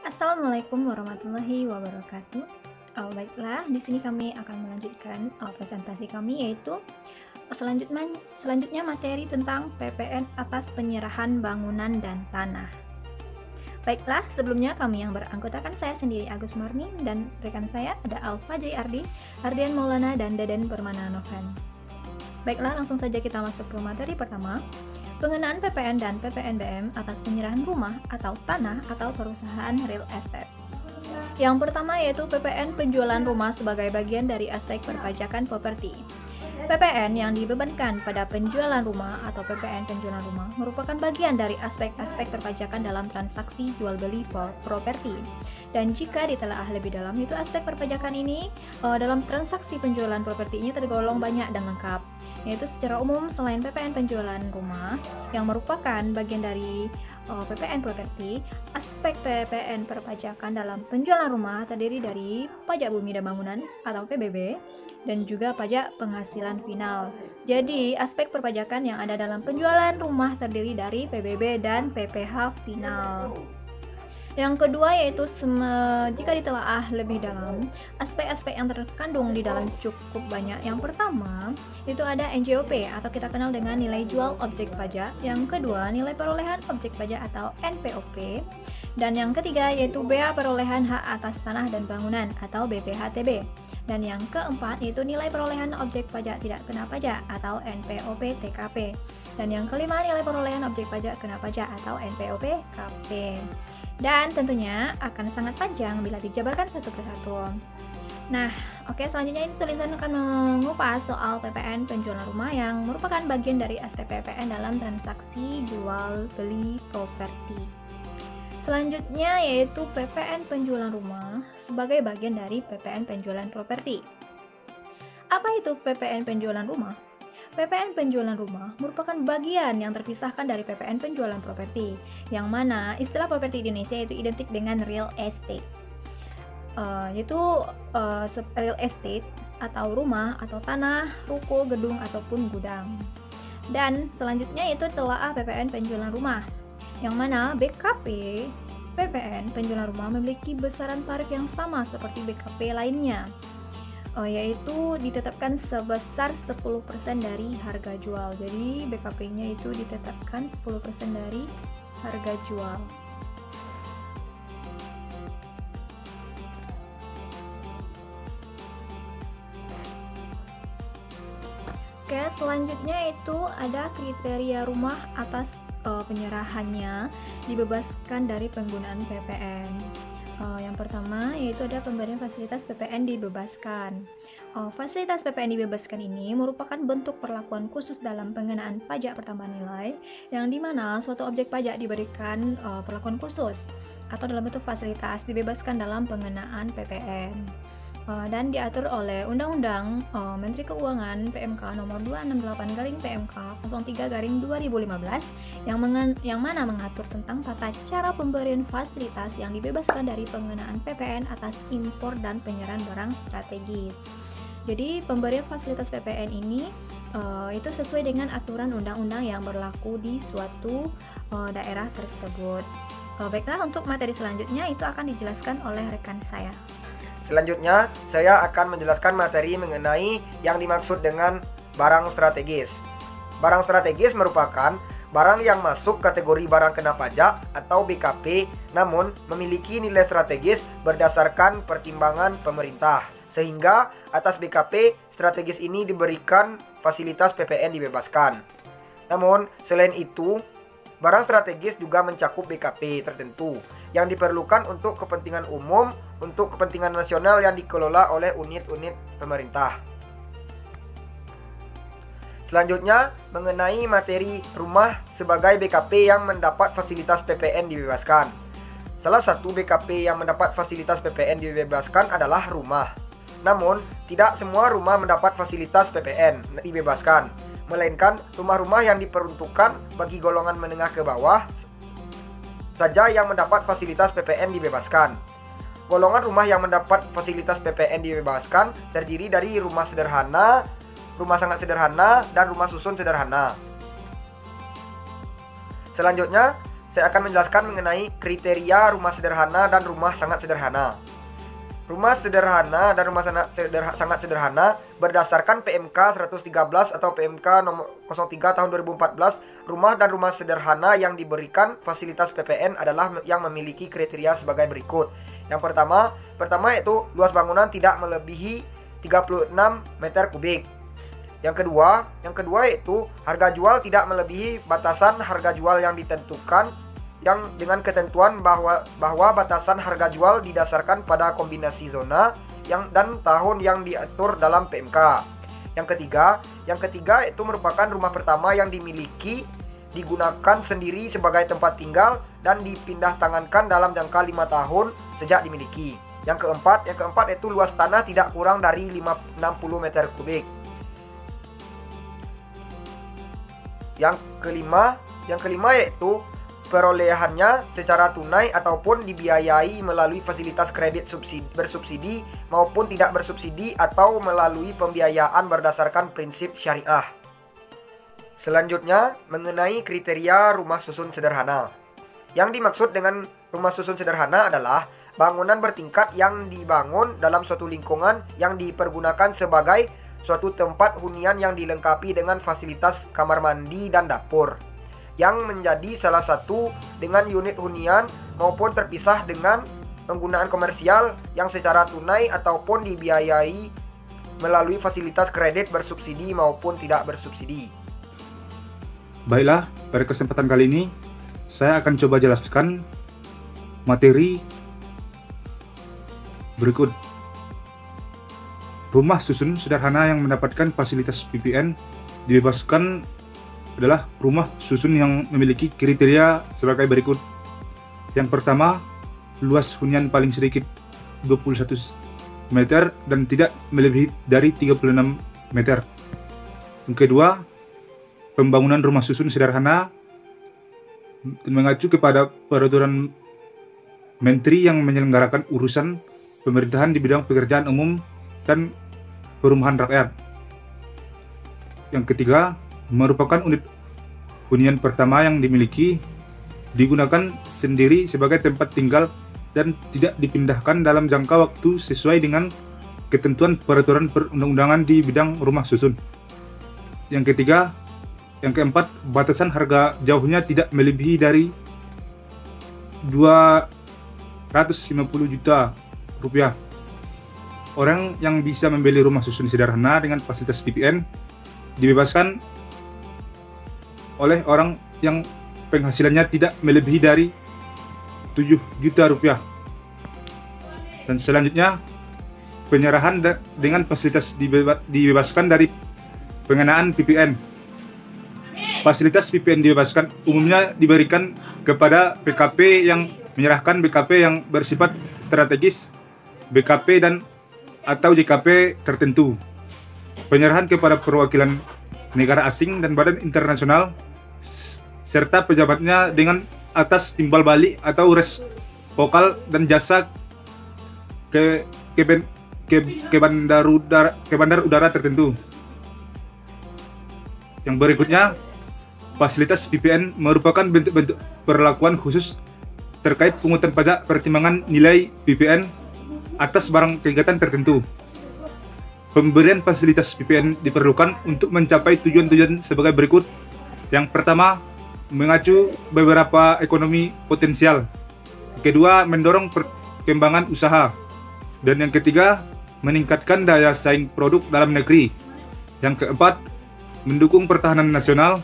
Assalamualaikum warahmatullahi wabarakatuh. Baiklah, di sini kami akan melanjutkan presentasi kami, yaitu selanjutnya materi tentang PPN atas penyerahan bangunan dan tanah. Baiklah, sebelumnya kami yang beranggotakan saya sendiri Agus Marni dan rekan saya ada Alfa J. Ardi, Ardian Maulana, dan Deden Permana Noven. Baiklah, langsung saja kita masuk ke materi pertama. Pengenaan PPN dan PPNBM atas penyerahan rumah atau tanah atau perusahaan real estate. Yang pertama yaitu PPN penjualan rumah sebagai bagian dari aspek perpajakan properti. PPN yang dibebankan pada penjualan rumah atau PPN penjualan rumah merupakan bagian dari aspek-aspek perpajakan dalam transaksi jual beli properti. Dan jika ditelaah lebih dalam, itu aspek perpajakan ini dalam transaksi penjualan properti ini tergolong banyak dan lengkap. Yaitu secara umum selain PPN penjualan rumah yang merupakan bagian dari PPN properti, aspek PPN perpajakan dalam penjualan rumah terdiri dari pajak bumi dan bangunan atau PBB dan juga pajak penghasilan final. Jadi, aspek perpajakan yang ada dalam penjualan rumah terdiri dari PBB dan PPh final. Yang kedua yaitu jika ditelaah lebih dalam, aspek-aspek yang terkandung di dalam cukup banyak. Yang pertama, itu ada NJOP atau kita kenal dengan nilai jual objek pajak. Yang kedua, nilai perolehan objek pajak atau NPOP. Dan yang ketiga yaitu bea perolehan hak atas tanah dan bangunan atau BPHTB. Dan yang keempat yaitu nilai perolehan objek pajak tidak kena pajak atau NPOP TKP. Dan yang kelima nilai perolehan objek pajak kena pajak atau NPOP KP. Dan tentunya akan sangat panjang bila dijabarkan satu persatu. Nah, oke, selanjutnya ini tulisan akan mengupas soal PPN penjualan rumah yang merupakan bagian dari aspek PPN dalam transaksi jual beli properti. Selanjutnya yaitu PPN penjualan rumah sebagai bagian dari PPN penjualan properti. Apa itu PPN penjualan rumah? PPN penjualan rumah merupakan bagian yang terpisahkan dari PPN penjualan properti, yang mana istilah properti di Indonesia itu identik dengan real estate, real estate atau rumah atau tanah, ruko, gedung ataupun gudang. Dan selanjutnya itu telaah PPN penjualan rumah, yang mana BKP PPN penjualan rumah memiliki besaran tarif yang sama seperti BKP lainnya, yaitu ditetapkan sebesar 10% dari harga jual. Jadi BKP-nya itu ditetapkan 10% dari harga jual. Oke, selanjutnya itu ada kriteria rumah atas penyerahannya dibebaskan dari penggunaan PPN. Yang pertama yaitu ada pemberian fasilitas PPN dibebaskan. Fasilitas PPN dibebaskan ini merupakan bentuk perlakuan khusus dalam pengenaan pajak pertambahan nilai, yang dimana suatu objek pajak diberikan perlakuan khusus atau dalam bentuk fasilitas dibebaskan dalam pengenaan PPN. Dan diatur oleh Undang-Undang Menteri Keuangan PMK nomor 268/PMK 03/2015 yang mana mengatur tentang tata cara pemberian fasilitas yang dibebaskan dari pengenaan PPN atas impor dan penyerahan barang strategis. Jadi pemberian fasilitas PPN ini itu sesuai dengan aturan undang-undang yang berlaku di suatu daerah tersebut. Baiklah, untuk materi selanjutnya itu akan dijelaskan oleh rekan saya. Selanjutnya, saya akan menjelaskan materi mengenai yang dimaksud dengan barang strategis. Barang strategis merupakan barang yang masuk kategori barang kena pajak atau BKP, namun memiliki nilai strategis berdasarkan pertimbangan pemerintah, sehingga atas BKP strategis ini diberikan fasilitas PPN dibebaskan. Namun, selain itu, barang strategis juga mencakup BKP tertentu yang diperlukan untuk kepentingan umum, untuk kepentingan nasional yang dikelola oleh unit-unit pemerintah. Selanjutnya, mengenai materi rumah sebagai BKP yang mendapat fasilitas PPN dibebaskan. Salah satu BKP yang mendapat fasilitas PPN dibebaskan adalah rumah. Namun, tidak semua rumah mendapat fasilitas PPN dibebaskan, melainkan rumah-rumah yang diperuntukkan bagi golongan menengah ke bawah saja yang mendapat fasilitas PPN dibebaskan. Golongan rumah yang mendapat fasilitas PPN dibebaskan terdiri dari rumah sederhana, rumah sangat sederhana, dan rumah susun sederhana. Selanjutnya, saya akan menjelaskan mengenai kriteria rumah sederhana dan rumah sangat sederhana. Rumah sederhana dan rumah sangat sederhana berdasarkan PMK 113 atau PMK nomor 03 tahun 2014, rumah dan rumah sederhana yang diberikan fasilitas PPN adalah yang memiliki kriteria sebagai berikut. Yang pertama yaitu luas bangunan tidak melebihi 36 meter kubik. Yang kedua yaitu harga jual tidak melebihi batasan harga jual yang ditentukan, yang dengan ketentuan bahwa batasan harga jual didasarkan pada kombinasi zona dan tahun yang diatur dalam PMK. Yang ketiga itu merupakan rumah pertama yang dimiliki, digunakan sendiri sebagai tempat tinggal dan dipindah tangankan dalam jangka 5 tahun sejak dimiliki. Yang keempat itu luas tanah tidak kurang dari 60 meter kubik. Yang kelima yaitu perolehannya secara tunai ataupun dibiayai melalui fasilitas kredit bersubsidi maupun tidak bersubsidi atau melalui pembiayaan berdasarkan prinsip syariah. Selanjutnya, mengenai kriteria rumah susun sederhana. Yang dimaksud dengan rumah susun sederhana adalah bangunan bertingkat yang dibangun dalam suatu lingkungan yang dipergunakan sebagai suatu tempat hunian yang dilengkapi dengan fasilitas kamar mandi dan dapur, yang menjadi salah satu dengan unit hunian maupun terpisah dengan penggunaan komersial yang secara tunai ataupun dibiayai melalui fasilitas kredit bersubsidi maupun tidak bersubsidi. Baiklah, pada kesempatan kali ini saya akan coba jelaskan materi berikut. Rumah susun sederhana yang mendapatkan fasilitas PPN dibebaskan adalah rumah susun yang memiliki kriteria sebagai berikut. Yang pertama, luas hunian paling sedikit 21 meter dan tidak melebihi dari 36 meter. Yang kedua, pembangunan rumah susun sederhana mengacu kepada peraturan Menteri yang menyelenggarakan urusan pemerintahan di bidang pekerjaan umum dan perumahan rakyat. Yang ketiga, merupakan unit hunian pertama yang dimiliki, digunakan sendiri sebagai tempat tinggal dan tidak dipindahkan dalam jangka waktu sesuai dengan ketentuan peraturan perundang-undangan di bidang rumah susun. Yang keempat, batasan harga jauhnya tidak melebihi dari 250 juta rupiah. Orang yang bisa membeli rumah susun sederhana dengan fasilitas PPN dibebaskan oleh orang yang penghasilannya tidak melebihi dari 7 juta rupiah. Dan selanjutnya, penyerahan dengan fasilitas dibebaskan dari pengenaan PPN. Fasilitas PPN dibebaskan umumnya diberikan kepada PKP yang menyerahkan BKP yang bersifat strategis, BKP dan atau JKP tertentu. Penyerahan kepada perwakilan negara asing dan badan internasional serta pejabatnya dengan atas timbal balik atau res vokal dan jasa ke bandar udara tertentu. Yang berikutnya, fasilitas PPN merupakan bentuk-bentuk perlakuan khusus terkait pungutan pajak pertimbangan nilai PPN atas barang kegiatan tertentu. Pemberian fasilitas PPN diperlukan untuk mencapai tujuan-tujuan sebagai berikut. Yang pertama, mengacu beberapa ekonomi potensial. Kedua, mendorong perkembangan usaha. Dan yang ketiga, meningkatkan daya saing produk dalam negeri. Yang keempat, mendukung pertahanan nasional.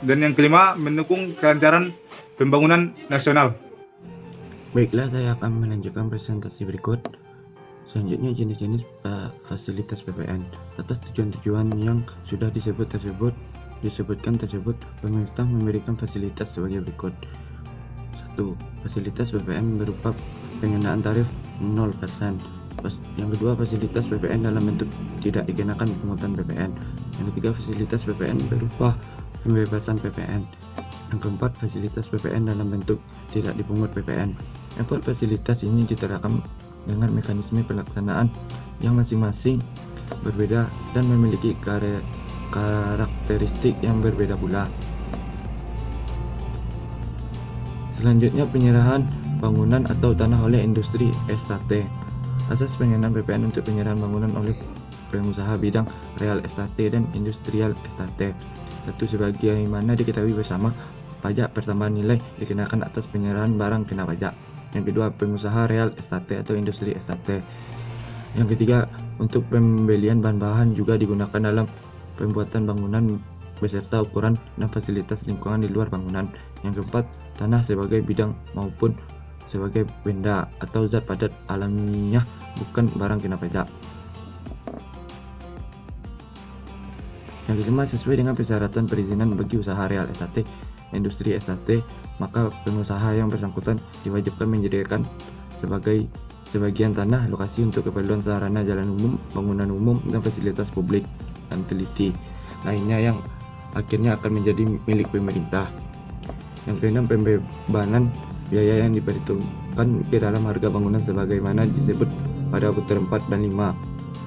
Dan yang kelima, mendukung kelancaran pembangunan nasional. Baiklah, saya akan melanjutkan presentasi berikut. Selanjutnya, jenis-jenis fasilitas PPN. Atas tujuan-tujuan yang sudah disebutkan tersebut, pemerintah memberikan fasilitas sebagai berikut. 1. Fasilitas PPN berupa pengenaan tarif 0%. Yang kedua, fasilitas PPN dalam bentuk tidak dikenakan pungutan PPN. Yang ketiga, fasilitas PPN berupa pembebasan PPN. Yang keempat, fasilitas PPN dalam bentuk tidak dipungut PPN. Empat fasilitas ini diterakan dengan mekanisme pelaksanaan yang masing-masing berbeda dan memiliki karakteristik yang berbeda pula. Selanjutnya, penyerahan bangunan atau tanah oleh industri estate. Asas pengenaan PPN untuk penyerahan bangunan oleh pengusaha bidang real estate dan industrial estate. 1. Sebagaimana diketahui bersama, pajak pertambahan nilai dikenakan atas penyerahan barang kena pajak. Yang kedua, pengusaha real estate atau industri estate. Yang ketiga, untuk pembelian bahan-bahan juga digunakan dalam pembuatan bangunan beserta ukuran dan fasilitas lingkungan di luar bangunan. Yang keempat, tanah sebagai bidang maupun sebagai benda atau zat padat alamiah bukan barang kena pajak. Yang kelima, sesuai dengan persyaratan perizinan bagi usaha real estate, industri estate, maka pengusaha yang bersangkutan diwajibkan menyediakan sebagian tanah lokasi untuk keperluan sarana jalan umum, bangunan umum, dan fasilitas publik dan teliti lainnya yang akhirnya akan menjadi milik pemerintah. Yang keenam, pembebanan biaya yang diperhitungkan ke dalam harga bangunan sebagaimana disebut pada putar 4 dan 5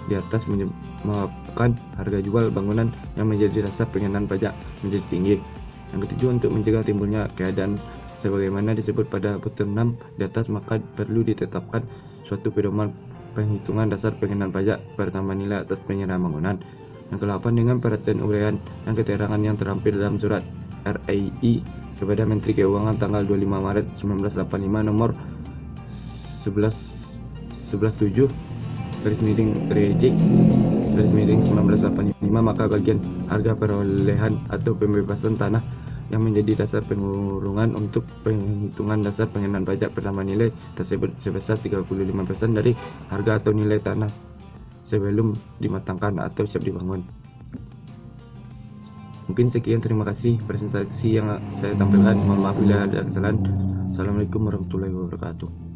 di atas menyebabkan harga jual bangunan yang menjadi dasar pengenaan pajak menjadi tinggi. Yang ketujuh, untuk mencegah timbulnya keadaan sebagaimana disebut pada putar 6 di atas, maka perlu ditetapkan suatu pedoman penghitungan dasar pengenaan pajak pertambahan nilai atas penyerahan bangunan. Yang ke-8, dengan perhatian uraian dan keterangan yang terdampir dalam surat RAI kepada Menteri Keuangan tanggal 25 Maret 1985 nomor 1117 /REJIK/1985, maka bagian harga perolehan atau pembebasan tanah yang menjadi dasar pengurungan untuk penghitungan dasar pengenaan pajak pertambahan nilai tersebut sebesar 35% dari harga atau nilai tanah sebelum dimatangkan atau siap dibangun. Mungkin sekian, terima kasih presentasi yang saya tampilkan. Mohon maaf bila ada kesalahan. Assalamualaikum warahmatullahi wabarakatuh.